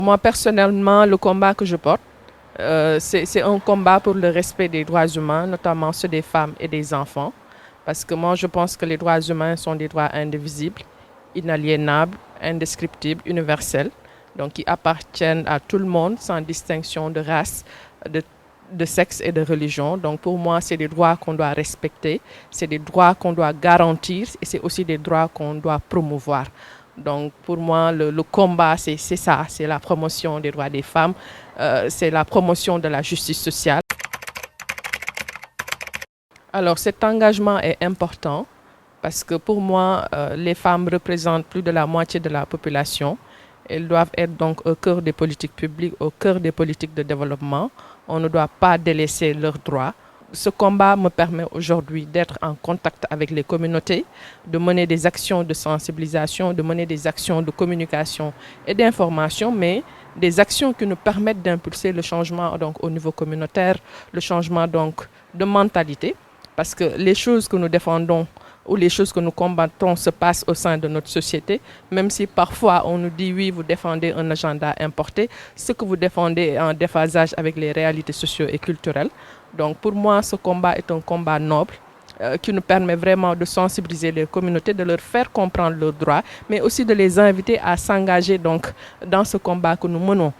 Moi, personnellement, le combat que je porte, c'est un combat pour le respect des droits humains, notamment ceux des femmes et des enfants. Parce que moi, je pense que les droits humains sont des droits indivisibles, inaliénables, indescriptibles, universels, donc qui appartiennent à tout le monde sans distinction de race, de, de sexe et de religion. Donc pour moi, c'est des droits qu'on doit respecter, c'est des droits qu'on doit garantir et c'est aussi des droits qu'on doit promouvoir. Donc pour moi, le combat, c'est ça, c'est la promotion des droits des femmes, c'est la promotion de la justice sociale. Alors cet engagement est important parce que pour moi, les femmes représentent plus de la moitié de la population. Elles doivent être donc au cœur des politiques publiques, au cœur des politiques de développement. On ne doit pas délaisser leurs droits. Ce combat me permet aujourd'hui d'être en contact avec les communautés, de mener des actions de sensibilisation, de mener des actions de communication et d'information, mais des actions qui nous permettent d'impulser le changement donc, au niveau communautaire, le changement donc, de mentalité, parce que les choses que nous défendons où les choses que nous combattons se passent au sein de notre société, même si parfois on nous dit oui, vous défendez un agenda importé, ce que vous défendez est en déphasage avec les réalités socio et culturelles. Donc pour moi, ce combat est un combat noble qui nous permet vraiment de sensibiliser les communautés, de leur faire comprendre leurs droits, mais aussi de les inviter à s'engager donc dans ce combat que nous menons.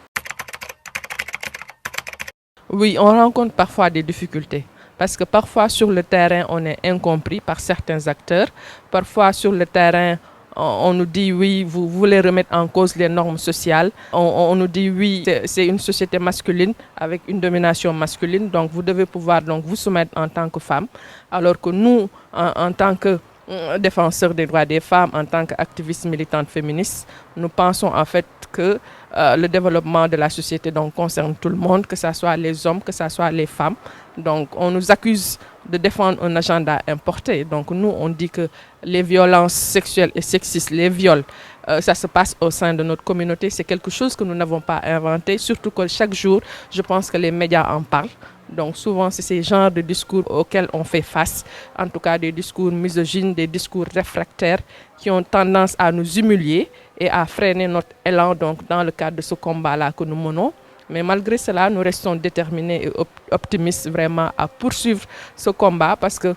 Oui, on rencontre parfois des difficultés. Parce que parfois sur le terrain, on est incompris par certains acteurs. Parfois sur le terrain, on nous dit oui, vous voulez remettre en cause les normes sociales. On nous dit oui, c'est une société masculine avec une domination masculine. Donc vous devez pouvoir donc, vous soumettre en tant que femme. Alors que nous, en tant que défenseurs des droits des femmes, en tant qu'activistes militantes féministes, nous pensons en fait que le développement de la société donc, concerne tout le monde, que ce soit les hommes, que ce soit les femmes. Donc on nous accuse de défendre un agenda importé. Donc nous, on dit que les violences sexuelles et sexistes, les viols, ça se passe au sein de notre communauté. C'est quelque chose que nous n'avons pas inventé, surtout que chaque jour, je pense que les médias en parlent. Donc souvent, c'est ces genres de discours auxquels on fait face, en tout cas des discours misogynes, des discours réfractaires qui ont tendance à nous humilier et à freiner notre élan donc, dans le cadre de ce combat-là que nous menons. Mais malgré cela, nous restons déterminés et optimistes vraiment à poursuivre ce combat parce que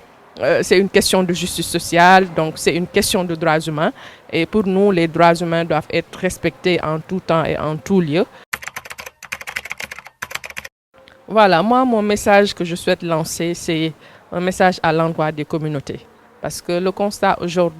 c'est une question de justice sociale, donc c'est une question de droits humains. Et pour nous, les droits humains doivent être respectés en tout temps et en tout lieu. Voilà, moi, mon message que je souhaite lancer, c'est un message à l'endroit des communautés. Parce que le constat aujourd'hui,